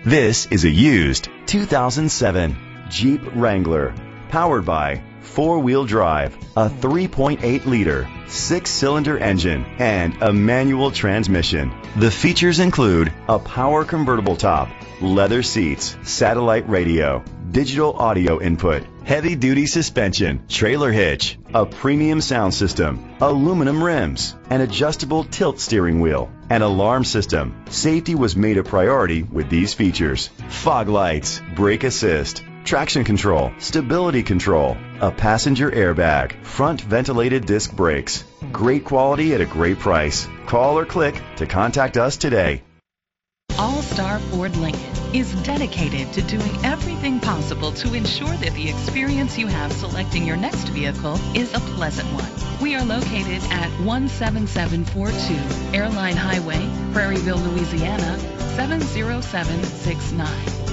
This is a used 2007 Jeep Wrangler, powered by four-wheel drive, a 3.8-liter, six-cylinder engine, and a manual transmission. The features include a power convertible top, leather seats, satellite radio, digital audio input, heavy-duty suspension, trailer hitch, a premium sound system, aluminum rims, an adjustable tilt steering wheel, an alarm system. Safety was made a priority with these features: fog lights, brake assist, traction control, stability control, a passenger airbag, front ventilated disc brakes. Great quality at a great price. Call or click to contact us today. All-Star Ford Lincoln is dedicated to doing everything possible to ensure that the experience you have selecting your next vehicle is a pleasant one. We are located at 17742 Airline Highway, Prairieville, Louisiana, 70769.